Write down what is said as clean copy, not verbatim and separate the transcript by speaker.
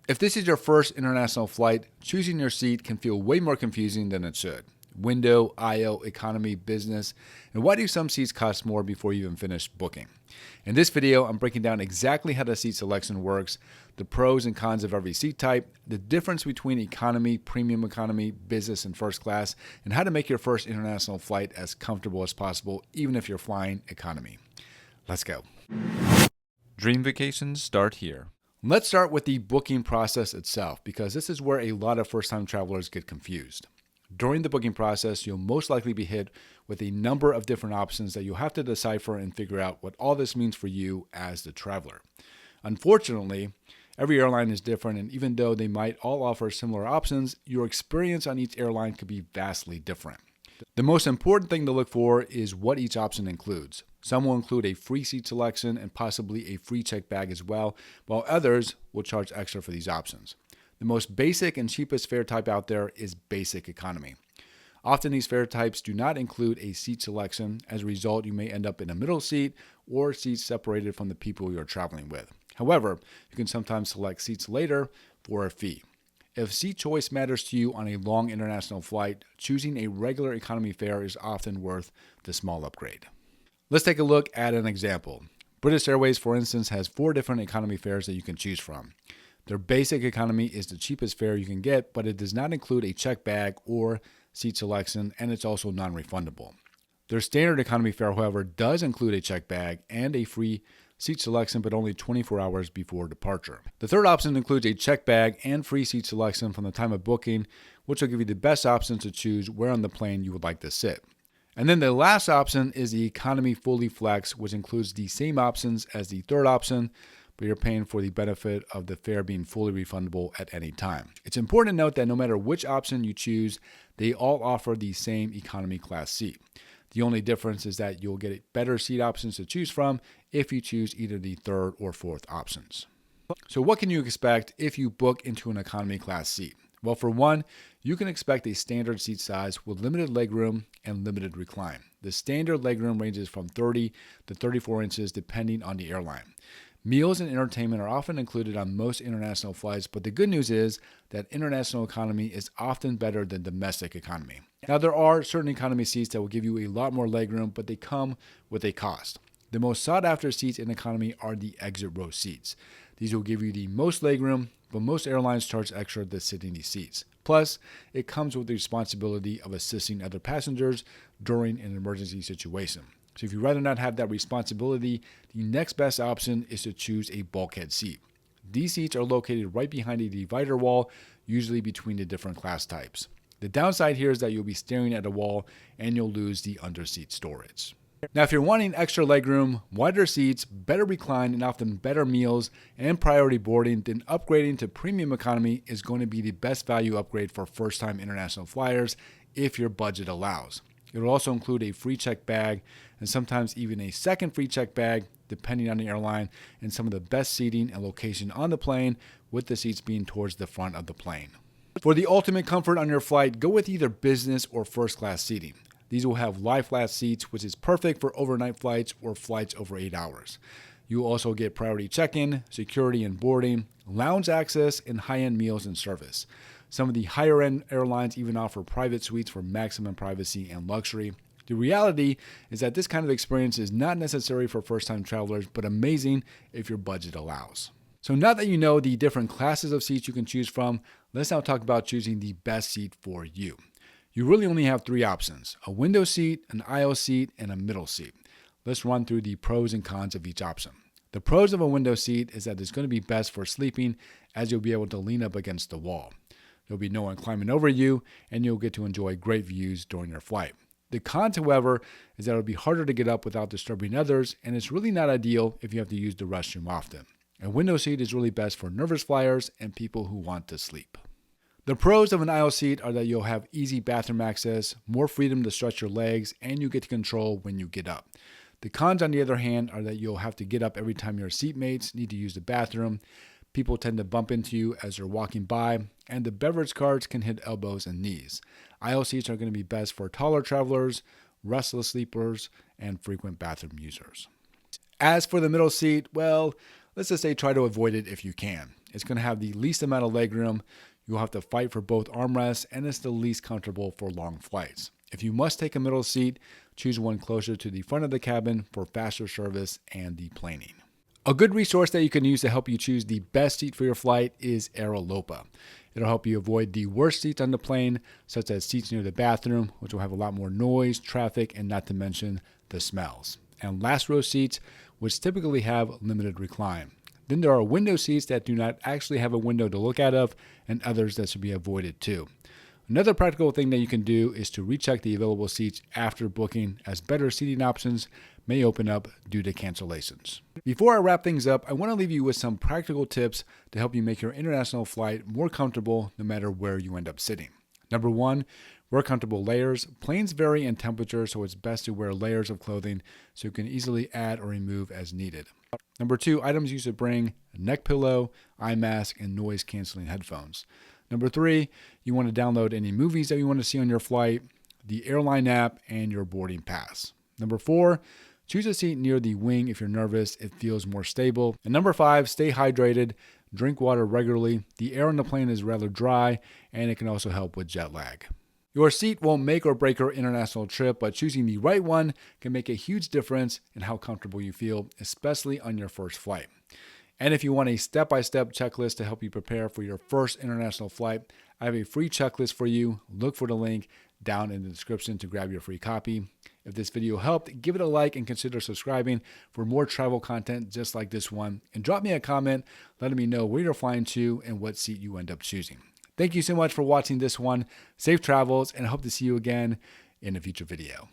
Speaker 1: If this is your first international flight, choosing your seat can feel way more confusing than it should. Window, aisle, economy, business, and why do some seats cost more before you even finish booking? In this video, I'm breaking down exactly how the seat selection works, the pros and cons of every seat type, the difference between economy, premium economy, business, and first class, and how to make your first international flight as comfortable as possible, even if you're flying economy. Let's go.
Speaker 2: Dream vacations start here.
Speaker 1: Let's start with the booking process itself, because this is where a lot of first-time travelers get confused. During the booking process, you'll most likely be hit with a number of different options that you'll have to decipher and figure out what all this means for you as the traveler. Unfortunately, every airline is different, and even though they might all offer similar options, your experience on each airline could be vastly different. The most important thing to look for is what each option includes. Some will include a free seat selection and possibly a free checked bag as well, while others will charge extra for these options. The most basic and cheapest fare type out there is basic economy. Often these fare types do not include a seat selection. As a result, you may end up in a middle seat or seats separated from the people you're traveling with. However, you can sometimes select seats later for a fee. If seat choice matters to you on a long international flight, choosing a regular economy fare is often worth the small upgrade. Let's take a look at an example. British Airways, for instance, has 4 different economy fares that you can choose from. Their basic economy is the cheapest fare you can get, but it does not include a checked bag or seat selection, and it's also non-refundable. Their standard economy fare, however, does include a checked bag and a free seat selection, but only 24 hours before departure. The third option includes a checked bag and free seat selection from the time of booking, which will give you the best option to choose where on the plane you would like to sit. And then the last option is the economy fully flex, which includes the same options as the third option, but you're paying for the benefit of the fare being fully refundable at any time. It's important to note that no matter which option you choose, they all offer the same economy class seat. The only difference is that you'll get better seat options to choose from if you choose either the third or fourth options. So what can you expect if you book into an economy class seat? Well, for one, you can expect a standard seat size with limited legroom and limited recline. The standard legroom ranges from 30 to 34 inches depending on the airline. Meals and entertainment are often included on most international flights, but the good news is that international economy is often better than domestic economy. Now, there are certain economy seats that will give you a lot more legroom, but they come with a cost. The most sought-after seats in economy are the exit row seats. These will give you the most legroom, but most airlines charge extra to sit in these seats. Plus, it comes with the responsibility of assisting other passengers during an emergency situation. So if you'd rather not have that responsibility, the next best option is to choose a bulkhead seat. These seats are located right behind a divider wall, usually between the different class types. The downside here is that you'll be staring at a wall and you'll lose the underseat storage. Now, if you're wanting extra legroom, wider seats, better recline, and often better meals and priority boarding, then upgrading to premium economy is going to be the best value upgrade for first-time international flyers if your budget allows. It will also include a free checked bag and sometimes even a second free checked bag, depending on the airline, and some of the best seating and location on the plane, with the seats being towards the front of the plane. For the ultimate comfort on your flight, go with either business or first class seating. These will have lie flat seats, which is perfect for overnight flights or flights over 8 hours. You will also get priority check-in, security and boarding, lounge access, and high-end meals and service. Some of the higher-end airlines even offer private suites for maximum privacy and luxury. The reality is that this kind of experience is not necessary for first-time travelers, but amazing if your budget allows. So now that you know the different classes of seats you can choose from, let's now talk about choosing the best seat for you. You really only have 3 options: a window seat, an aisle seat, and a middle seat. Let's run through the pros and cons of each option. The pros of a window seat is that it's going to be best for sleeping, as you'll be able to lean up against the wall. There'll be no one climbing over you, and you'll get to enjoy great views during your flight. The cons, however, is that it'll be harder to get up without disturbing others, and it's really not ideal if you have to use the restroom often. A window seat is really best for nervous flyers and people who want to sleep. The pros of an aisle seat are that you'll have easy bathroom access, more freedom to stretch your legs, and you get to control when you get up. The cons, on the other hand, are that you'll have to get up every time your seatmates need to use the bathroom. People tend to bump into you as they're walking by, and the beverage carts can hit elbows and knees. Aisle seats are going to be best for taller travelers, restless sleepers, and frequent bathroom users. As for the middle seat, well, let's just say try to avoid it if you can. It's going to have the least amount of legroom. You'll have to fight for both armrests, and it's the least comfortable for long flights. If you must take a middle seat, choose one closer to the front of the cabin for faster service and deplaning. A good resource that you can use to help you choose the best seat for your flight is Airlopa. It'll help you avoid the worst seats on the plane, such as seats near the bathroom, which will have a lot more noise, traffic, and not to mention the smells. And last row seats, which typically have limited recline. Then there are window seats that do not actually have a window to look out of, and others that should be avoided too. Another practical thing that you can do is to recheck the available seats after booking, as better seating options may open up due to cancellations. Before I wrap things up, I want to leave you with some practical tips to help you make your international flight more comfortable no matter where you end up sitting. Number 1, wear comfortable layers. Planes vary in temperature, so it's best to wear layers of clothing so you can easily add or remove as needed. Number 2, items you should bring: a neck pillow, eye mask, and noise-canceling headphones. Number 3, you want to download any movies that you want to see on your flight, the airline app, and your boarding pass. Number 4, choose a seat near the wing if you're nervous. It feels more stable. And number 5, stay hydrated. Drink water regularly. The air on the plane is rather dry, and it can also help with jet lag. Your seat won't make or break your international trip, but choosing the right one can make a huge difference in how comfortable you feel, especially on your first flight. And if you want a step-by-step checklist to help you prepare for your first international flight, I have a free checklist for you. Look for the link down in the description to grab your free copy. If this video helped, give it a like and consider subscribing for more travel content just like this one. And drop me a comment letting me know where you're flying to and what seat you end up choosing. Thank you so much for watching this one. Safe travels, and I hope to see you again in a future video.